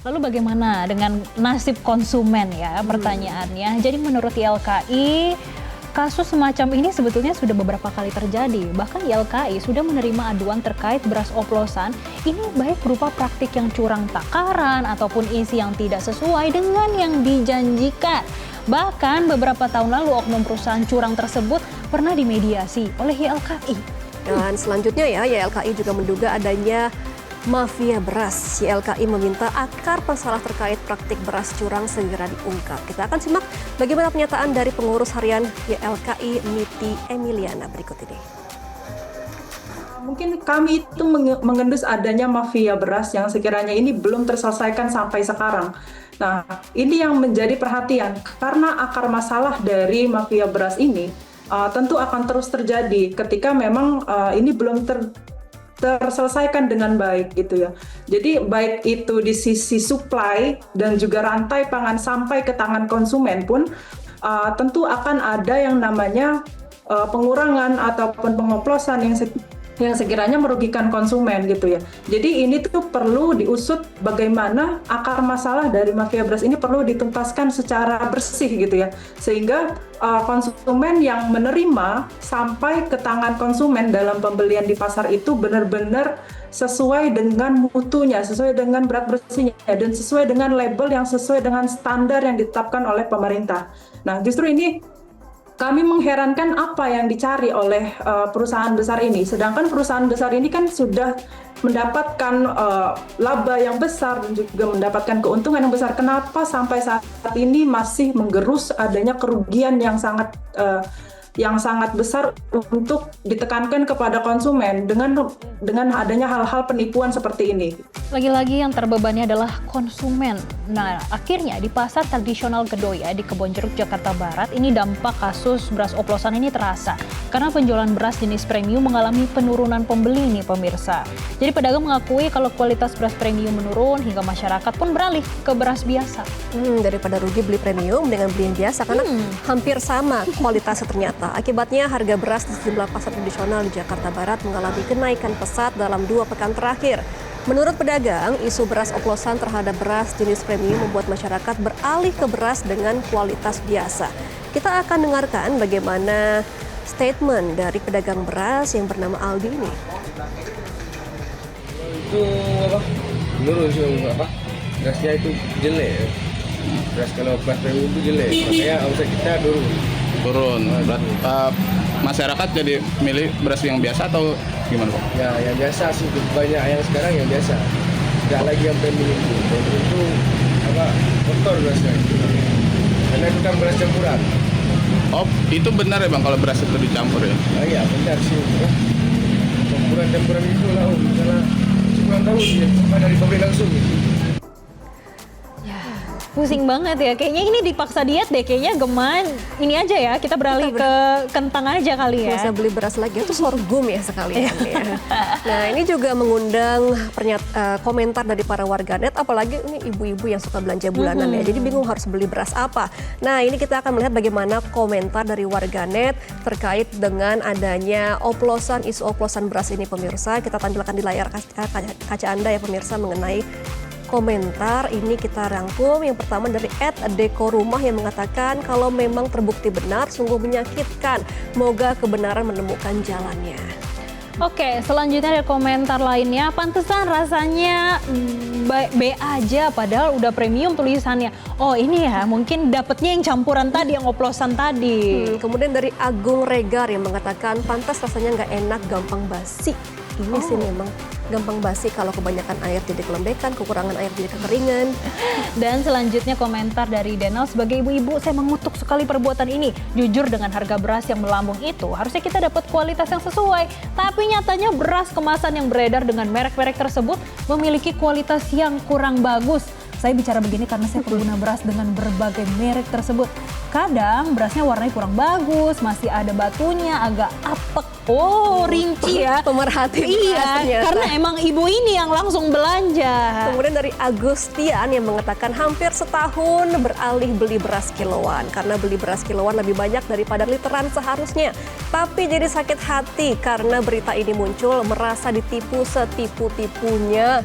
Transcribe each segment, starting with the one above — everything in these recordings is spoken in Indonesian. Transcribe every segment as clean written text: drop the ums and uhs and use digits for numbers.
Lalu bagaimana dengan nasib konsumen ya pertanyaannya. Jadi menurut YLKI, kasus semacam ini sebetulnya sudah beberapa kali terjadi. Bahkan YLKI sudah menerima aduan terkait beras oplosan. Ini baik berupa praktik yang curang takaran ataupun isi yang tidak sesuai dengan yang dijanjikan. Bahkan beberapa tahun lalu oknum perusahaan curang tersebut pernah dimediasi oleh YLKI. Dan selanjutnya ya, YLKI juga menduga adanya mafia beras. YLKI meminta akar masalah terkait praktik beras curang segera diungkap. Kita akan simak bagaimana pernyataan dari pengurus harian YLKI Niti Emiliana berikut ini. Mungkin kami itu mengendus adanya mafia beras yang sekiranya ini belum terselesaikan sampai sekarang. Nah, ini yang menjadi perhatian karena akar masalah dari mafia beras ini tentu akan terus terjadi ketika memang ini belum terselesaikan dengan baik gitu ya. Jadi baik itu di sisi supply dan juga rantai pangan sampai ke tangan konsumen pun tentu akan ada yang namanya pengurangan ataupun pengoplosan yang sekiranya merugikan konsumen gitu ya. Jadi ini tuh perlu diusut bagaimana akar masalah dari mafia beras ini perlu dituntaskan secara bersih gitu ya. Sehingga konsumen yang menerima sampai ke tangan konsumen dalam pembelian di pasar itu benar-benar sesuai dengan mutunya, sesuai dengan berat bersihnya, dan sesuai dengan label yang sesuai dengan standar yang ditetapkan oleh pemerintah. Nah, justru ini kami mengherankan apa yang dicari oleh perusahaan besar ini. Sedangkan perusahaan besar ini kan sudah mendapatkan laba yang besar dan juga mendapatkan keuntungan yang besar. Kenapa sampai saat ini masih menggerus adanya kerugian yang sangat besar untuk ditekankan kepada konsumen dengan adanya hal-hal penipuan seperti ini. Lagi-lagi yang terbebani adalah konsumen. Nah, akhirnya di pasar tradisional Gedoya di Kebonjeruk, Jakarta Barat, ini dampak kasus beras oplosan ini terasa. Karena penjualan beras jenis premium mengalami penurunan pembeli nih pemirsa. Jadi pedagang mengakui kalau kualitas beras premium menurun hingga masyarakat pun beralih ke beras biasa. Daripada rugi beli premium dengan beli yang biasa karena hampir sama kualitasnya ternyata. Akibatnya harga beras di sejumlah pasar tradisional di Jakarta Barat mengalami kenaikan pesat dalam 2 pekan terakhir. Menurut pedagang, isu beras oplosan terhadap beras jenis premium membuat masyarakat beralih ke beras dengan kualitas biasa. Kita akan dengarkan bagaimana statement dari pedagang beras yang bernama Aldi ini. Itu menurut berasnya itu jelek. Beras kalau beras premium itu jelek, makanya omset kita turun. Masyarakat jadi milih beras yang biasa atau gimana Pak? Ya, yang biasa sih, banyak yang sekarang yang biasa. Tidak lagi yang premium itu. Premium itu kotor berasnya. Karena itu kan beras campuran. Oh, itu benar ya Bang kalau beras itu dicampur ya? Iya, benar sih. Ya. Campuran itu lah, misalnya kurang tahu dia dari pabrik langsung. Pusing banget ya, kayaknya ini dipaksa diet deh, kayaknya geman. Ini aja ya, kita beralih ke kentang aja kali ya. Nggak usah beli beras lagi, itu sorghum ya sekalian ya. Nah, ini juga mengundang komentar dari para warganet, apalagi ini ibu-ibu yang suka belanja bulanan ya. Jadi bingung harus beli beras apa. Nah, ini kita akan melihat bagaimana komentar dari warganet terkait dengan adanya isu oplosan beras ini pemirsa. Kita tampilkan di layar kaca Anda ya pemirsa mengenai komentar ini kita rangkum. Yang pertama dari @dekorumah yang mengatakan kalau memang terbukti benar sungguh menyakitkan. Moga kebenaran menemukan jalannya. Oke, selanjutnya ada komentar lainnya. Pantesan rasanya B aja padahal udah premium tulisannya. Oh ini ya mungkin dapetnya yang campuran tadi, yang oplosan tadi. Kemudian dari Agung Regar yang mengatakan pantas rasanya nggak enak, gampang basi. Ini sih memang gampang basi kalau kebanyakan air jadi kelembekan, kekurangan air jadi kekeringan. Dan selanjutnya komentar dari Denal, sebagai ibu-ibu saya mengutuk sekali perbuatan ini. Jujur dengan harga beras yang melambung itu, harusnya kita dapat kualitas yang sesuai. Tapi nyatanya beras kemasan yang beredar dengan merek-merek tersebut memiliki kualitas yang kurang bagus. Saya bicara begini karena saya pengguna beras dengan berbagai merek tersebut. Kadang berasnya warnanya kurang bagus, masih ada batunya, agak apek. Oh, rinci ya. Pemerhati beras Iya, karena emang ibu ini yang langsung belanja. Kemudian dari Agustian yang mengatakan hampir setahun beralih beli beras kiloan. Karena beli beras kiloan lebih banyak daripada literan seharusnya. Tapi jadi sakit hati karena berita ini muncul, merasa ditipu setipu-tipunya.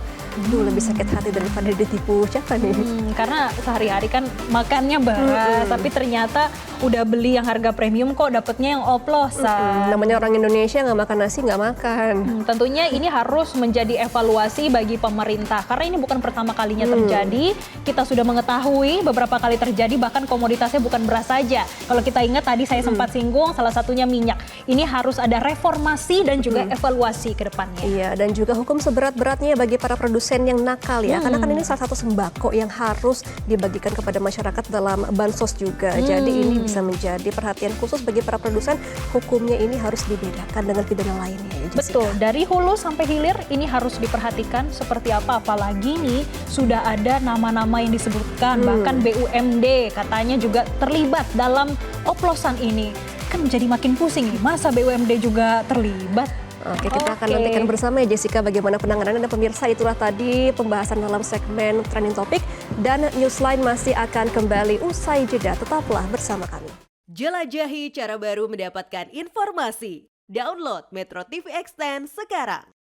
Lebih sakit hati daripada ditipu siapa nih? Karena sehari-hari kan makannya beras, tapi ternyata udah beli yang harga premium kok dapetnya yang oplosan. Namanya orang Indonesia nggak makan nasi nggak makan. Tentunya ini harus menjadi evaluasi bagi pemerintah karena ini bukan pertama kalinya terjadi. Kita sudah mengetahui beberapa kali terjadi, bahkan komoditasnya bukan beras saja. Kalau kita ingat tadi saya sempat singgung salah satunya minyak. Ini harus ada reformasi dan juga evaluasi ke depannya. Iya, dan juga hukum seberat-beratnya bagi para produsen yang nakal ya. Karena kan ini salah satu sembako yang harus dibagikan kepada masyarakat dalam bansos juga. Jadi ini bisa menjadi perhatian khusus bagi para produsen. Hukumnya ini harus dibedakan dengan pidana lainnya ya, Jessica. Betul, dari hulu sampai hilir ini harus diperhatikan seperti apa. Apalagi nih sudah ada nama-nama yang disebutkan. Bahkan BUMD katanya juga terlibat dalam oplosan ini. Kan menjadi makin pusing nih, masa BUMD juga terlibat? Oke, kita akan nantikan bersama ya Jessica bagaimana penanganannya. Dan pemirsa, itulah tadi pembahasan dalam segmen Trending Topic, dan Newsline masih akan kembali usai jeda. Tetaplah bersama kami. Jelajahi cara baru mendapatkan informasi. Download Metro TV Extend sekarang.